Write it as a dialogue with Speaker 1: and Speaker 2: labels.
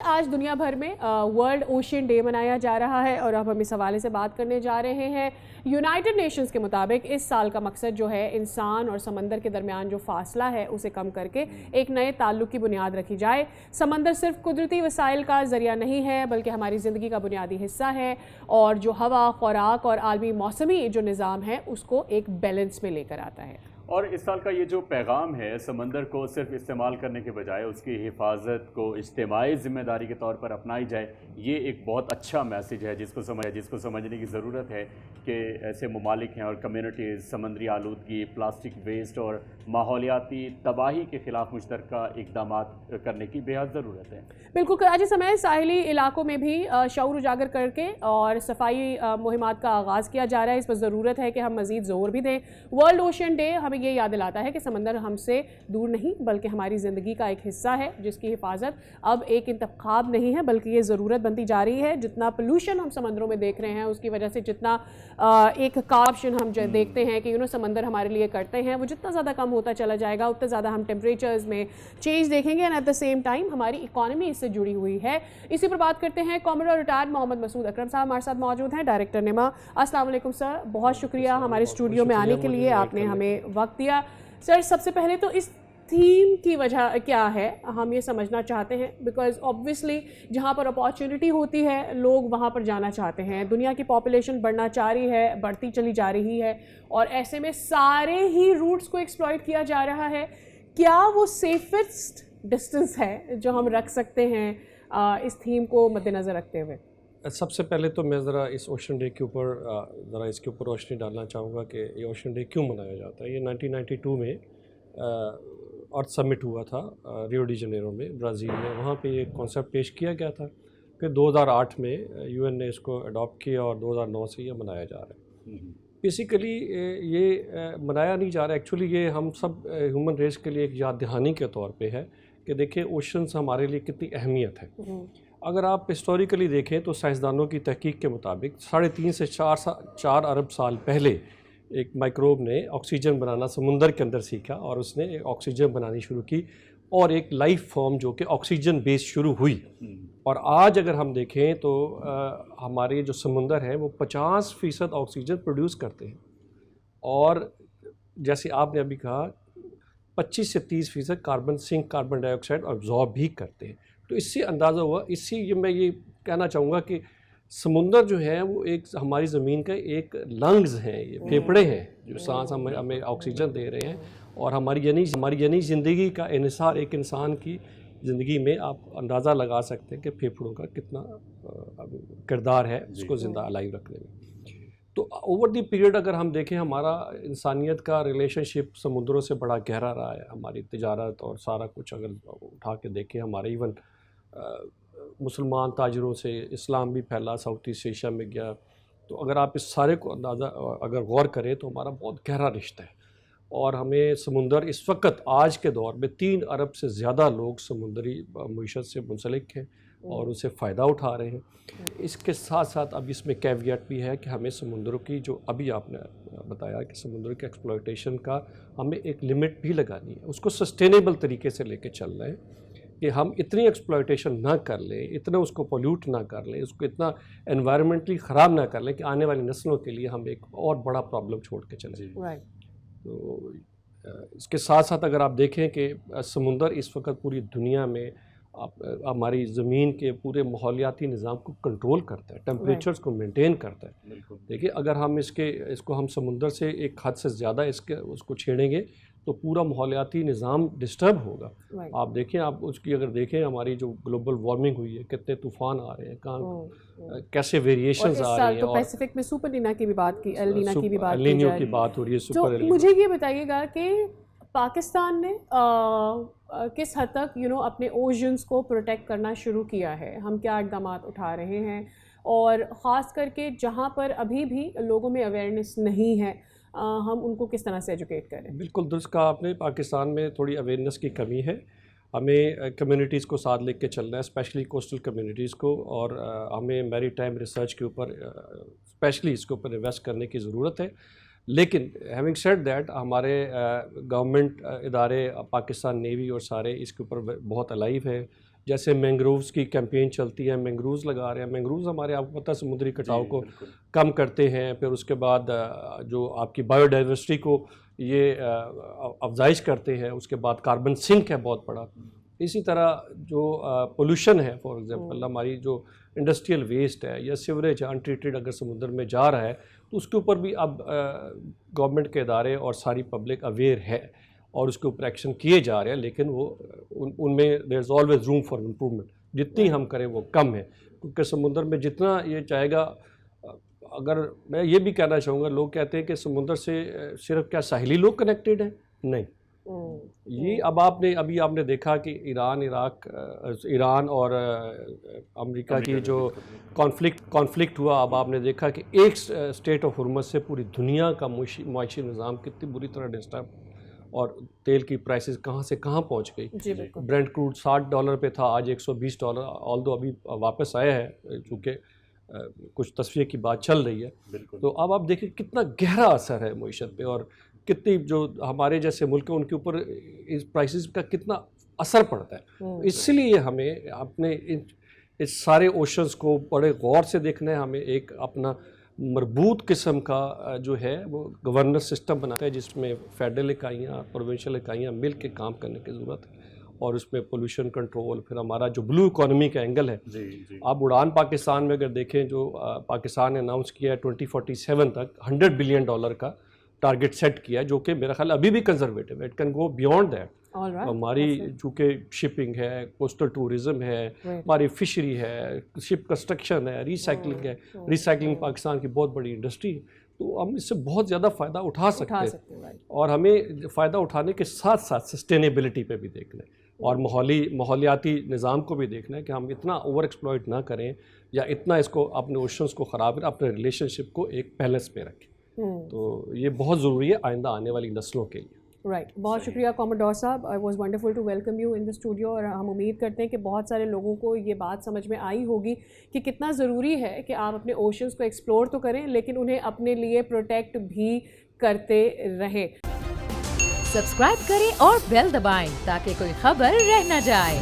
Speaker 1: آج دنیا بھر میں ورلڈ اوشین ڈے منایا جا رہا ہے اور اب ہم اس حوالے سے بات کرنے جا رہے ہیں. یونائٹڈ نیشنز کے مطابق اس سال کا مقصد جو ہے انسان اور سمندر کے درمیان جو فاصلہ ہے اسے کم کر کے ایک نئے تعلق کی بنیاد رکھی جائے. سمندر صرف قدرتی وسائل کا ذریعہ نہیں ہے بلکہ ہماری زندگی کا بنیادی حصہ ہے اور جو ہوا، خوراک اور عالمی موسمی جو نظام ہے اس کو ایک بیلنس میں لے کر آتا ہے.
Speaker 2: اور اس سال کا یہ جو پیغام ہے سمندر کو صرف استعمال کرنے کے بجائے اس کی حفاظت کو اجتماعی ذمہ داری کے طور پر اپنائی جائے، یہ ایک بہت اچھا میسیج ہے جس کو سمجھنے کی ضرورت ہے کہ ایسے ممالک ہیں اور کمیونٹیز سمندری آلودگی، پلاسٹک ویسٹ اور ماحولیاتی تباہی کے خلاف مشترکہ اقدامات کرنے کی بے حد ضرورت ہے.
Speaker 1: بالکل. کراچی سمیت ساحلی علاقوں میں بھی شعور اجاگر کر کے اور صفائی مہمات کا آغاز کیا جا رہا ہے. اس پر ضرورت ہے کہ ہم مزید زور بھی دیں. ورلڈ اوشین ڈے ہمیں یہ یاد دلاتا ہے کہ سمندر ہم سے دور نہیں بلکہ ہماری زندگی کا ایک حصہ ہے جس کی حفاظت اب ایک انتخاب نہیں ہے بلکہ یہ ضرورت بنتی جا رہی ہے. جتنا پولوشن ہم سمندروں میں دیکھ رہے ہیں اس کی وجہ سے جتنا ایک کاربن ہم دیکھتے ہیں کہ سمندر ہمارے لیے کرتے ہیں وہ جتنا زیادہ کم ہوتا چلا جائے گا اتنا زیادہ ہم ٹیمپریچرز میں چینج دیکھیں گے. And at the same time ہماری اکانومی اس سے جڑی ہوئی ہے. اسی پر بات کرتے ہیں. کامریڈ اور ریٹائرڈ محمد مسعود اکرم صاحب ہمارے ساتھ موجود ہیں، ڈائریکٹر نما. السلام علیکم سر، بہت شکریہ ہمارے اسٹوڈیو میں آنے کے لیے، آپ نے ہمیں وقت دیا. سر سب سے پہلے تو اس تھیم کی وجہ کیا ہے ہم یہ سمجھنا چاہتے ہیں، بیکاز اوبویسلی جہاں پر اپارچونٹی ہوتی ہے لوگ وہاں پر جانا چاہتے ہیں. دنیا کی پاپولیشن بڑھنا چاہ رہی ہے، بڑھتی چلی جا رہی ہے اور ایسے میں سارے ہی روٹس کو ایکسپلائٹ کیا جا رہا ہے. کیا وہ سیفسٹ ڈسٹنس ہے جو ہم رکھ سکتے ہیں اس تھیم کو مد نظر رکھتے ہوئے؟
Speaker 3: سب سے پہلے تو میں ذرا اس اوشن ڈے کے اوپر اس کے اوپر روشنی ڈالنا چاہوں گا کہ یہ اوشن ڈے کیوں منایا جاتا ہے. یہ 1992 میں ارتھ سمٹ ہوا تھا ریو ڈی جنیرو میں، برازیل میں. وہاں پہ یہ کانسیپٹ پیش کیا گیا تھا. پھر 2008 میں یو این نے اس کو اڈاپٹ کیا اور 2009 سے یہ منایا جا رہا ہے. بیسیکلی یہ منایا نہیں جا رہا، ایکچولی یہ ہم سب ہیومن ریس کے لیے ایک یاد دہانی کے طور پہ ہے کہ دیکھیں اوشنس ہمارے لیے کتنی اہمیت ہے. اگر آپ ہسٹوریکلی دیکھیں تو سائنسدانوں کی تحقیق کے مطابق 3.5 سے 4 ارب سال پہلے ایک مائکروب نے آکسیجن بنانا سمندر کے اندر سیکھا اور اس نے آکسیجن بنانی شروع کی اور ایک لائف فارم جو کہ آکسیجن بیس شروع ہوئی. اور آج اگر ہم دیکھیں تو ہمارے جو سمندر ہیں وہ 50% آکسیجن پروڈیوس کرتے ہیں اور جیسے آپ نے ابھی کہا 25 سے 30% کاربن ڈائی آکسائڈ ابزارب بھی کرتے ہیں. تو اس سے اندازہ ہوا، میں یہ کہنا چاہوں گا کہ سمندر جو ہے وہ ایک ہماری زمین کا ایک لنگز ہیں، یہ پھیپھڑے ہیں جو سانس ہمیں آکسیجن دے رہے ہیں. اور ہماری زندگی کا انحصار ایک انسان کی زندگی میں آپ اندازہ لگا سکتے ہیں کہ پھیپھڑوں کا کتنا کردار ہے اس کو زندہ الائیو رکھنے میں. تو اوور دی پیریڈ اگر ہم دیکھیں ہمارا انسانیت کا ریلیشن شپ سمندروں سے بڑا گہرا رہا ہے. ہماری تجارت اور سارا کچھ اگر اٹھا کے دیکھیں، ہمارے ایون مسلمان تاجروں سے اسلام بھی پھیلا، ساؤتھ ایسٹ ایشیا میں گیا. تو اگر آپ اس سارے کو اندازہ اگر غور کریں تو ہمارا بہت گہرا رشتہ ہے. اور ہمیں سمندر اس وقت آج کے دور میں 3 ارب سے زیادہ لوگ سمندری معیشت سے منسلک ہیں اور اسے فائدہ اٹھا رہے ہیں. اس کے ساتھ ساتھ اب اس میں کیویٹ بھی ہے کہ ہمیں سمندروں کی جو ابھی آپ نے بتایا کہ سمندر کے ایکسپلائٹیشن کا ہمیں ایک لمٹ بھی لگانی ہے، اس کو سسٹینیبل طریقے سے لے کے چل رہے ہیں کہ ہم اتنی ایکسپلائٹیشن نہ کر لیں، اتنا اس کو پولیوٹ نہ کر لیں، اس کو اتنا انوائرمنٹلی خراب نہ کر لیں کہ آنے والی نسلوں کے لیے ہم ایک اور بڑا پرابلم چھوڑ کے چلیں. تو اس کے ساتھ ساتھ اگر آپ دیکھیں کہ سمندر اس وقت پوری دنیا میں ہماری زمین کے پورے ماحولیاتی نظام کو کنٹرول کرتا ہے، ٹیمپریچرز کو مینٹین کرتا ہے. دیکھیں اگر ہم اس کو ہم سمندر سے ایک حد سے زیادہ اس کو چھیڑیں گے تو پورا ماحولیاتی نظام ڈسٹرب ہوگا. آپ دیکھیں، آپ اس کی اگر دیکھیں ہماری جو گلوبل وارمنگ ہوئی ہے، کتنے طوفان آ رہے ہیں، کہاں کیسے ویریشنز آ رہی ہیں. اور
Speaker 1: پیسفک میں سپر لینا کی بھی بات کی، ایل نینا کی بھی بات
Speaker 3: کی بات ہو رہی ہے.
Speaker 1: تو مجھے یہ بتائیے گا کہ پاکستان نے کس حد تک اپنے اوشنز کو پروٹیکٹ کرنا شروع کیا ہے، ہم کیا اقدامات اٹھا رہے ہیں اور خاص کر کے جہاں پر ابھی بھی لوگوں میں اویئرنیس نہیں ہے ہم ان کو کس طرح سے ایجوکیٹ کریں؟
Speaker 3: بالکل درست کہا آپ نے، پاکستان میں تھوڑی اویئرنیس کی کمی ہے. ہمیں کمیونٹیز کو ساتھ لے کے چلنا ہے، اسپیشلی کوسٹل کمیونٹیز کو، اور ہمیں میری ٹائم ریسرچ کے اوپر اسپیشلی اس کے اوپر انویسٹ کرنے کی ضرورت ہے. لیکن ہیونگ سیڈ دیٹ ہمارے گورنمنٹ ادارے، پاکستان نیوی اور سارے اس کے اوپر بہت الائیو ہے. جیسے مینگرووز کی کیمپین چلتی ہے, مینگرووز لگا رہے ہیں. مینگرووز ہمارے آپ کو پتہ سمندری کٹاؤ کو کم کرتے ہیں, پھر اس کے بعد جو آپ کی بایو ڈائیورسٹی کو یہ افزائش کرتے ہیں, اس کے بعد کاربن سنک ہے بہت بڑا. اسی طرح جو پولوشن ہے, فار ایگزامپل ہماری جو انڈسٹریل ویسٹ ہے یا سیوریج ہے انٹریٹڈ اگر سمندر میں جا رہا ہے, تو اس کے اوپر بھی اب گورنمنٹ کے ادارے اور ساری پبلک اویئر ہے اور اس کے اوپر ایکشن کیے جا رہے ہیں, لیکن وہ ان میں there is always room for improvement. جتنی ہم کریں وہ کم ہے, کیونکہ سمندر میں جتنا یہ چاہے گا. اگر میں یہ بھی کہنا چاہوں گا, لوگ کہتے ہیں کہ سمندر سے صرف کیا ساحلی لوگ کنیکٹڈ ہیں, نہیں. یہ اب ابھی آپ نے دیکھا کہ ایران اور امریکہ کی جو کانفلکٹ ہوا, اب آپ نے دیکھا کہ ایک اسٹیٹ آف ہرمز سے پوری دنیا کا معاشی نظام کتنی بری طرح ڈسٹرب, اور تیل کی پرائسز کہاں سے کہاں پہنچ گئی. برینٹ کروڈ $60 پہ تھا, آج $120, آلدو ابھی واپس آیا ہے چونکہ کچھ تصفیے کی بات چل رہی ہے. تو اب آپ دیکھیں کتنا گہرا اثر ہے معیشت پہ, اور کتنی جو ہمارے جیسے ملک ہیں ان کے اوپر اس پرائسز کا کتنا اثر پڑتا ہے. اس لیے ہمیں اپنے اس سارے اوشنز کو بڑے غور سے دیکھنا ہے. ہمیں ایک اپنا مربوط قسم کا جو ہے وہ گورننس سسٹم بنانا ہے, جس میں فیڈرل اکائیاں, پروونشل اکائیاں مل کے کام کرنے کی ضرورت ہے, اور اس میں پولوشن کنٹرول, پھر ہمارا جو بلو اکانومی کا اینگل ہے. آپ اڑان پاکستان میں اگر دیکھیں, جو پاکستان نے اناؤنس کیا ہے 2047 تک $100 بلین کا ٹارگٹ سیٹ کیا ہے, جو کہ میرا خیال ابھی بھی کنزرویٹو ہے. It can go beyond that. ہماری چونکہ شپنگ ہے, کوسٹل ٹورزم ہے, ہماری فشری ہے, شپ کنسٹرکشن ہے, ریسائکلنگ ہے. ریسائکلنگ پاکستان کی بہت بڑی انڈسٹری ہے, تو ہم اس سے بہت زیادہ فائدہ اٹھا سکتے ہیں. اور ہمیں فائدہ اٹھانے کے ساتھ ساتھ سسٹینیبلٹی پہ بھی دیکھنا ہے, اور ماحولیاتی نظام کو بھی دیکھنا ہے کہ ہم اتنا اوور ایکسپلائٹ نہ کریں یا اتنا اس کو اپنے اوشنس کو خراب کریں, اپنے ریلیشن شپ کو ایک بیلنس پہ رکھیں. تو یہ بہت ضروری ہے آئندہ آنے والی نسلوں کے لیے.
Speaker 1: رائٹ, بہت شکریہ کاموڈور صاحب. It was wonderful to welcome you in the studio, اور ہم امید کرتے ہیں کہ بہت سارے لوگوں کو یہ بات سمجھ میں آئی ہوگی کہ کتنا ضروری ہے کہ آپ اپنے اوشنس کو ایکسپلور تو کریں, لیکن انہیں اپنے لیے پروٹیکٹ بھی کرتے رہیں.
Speaker 4: سبسکرائب کریں اور بیل دبائیں تاکہ کوئی خبر رہ نہ جائے.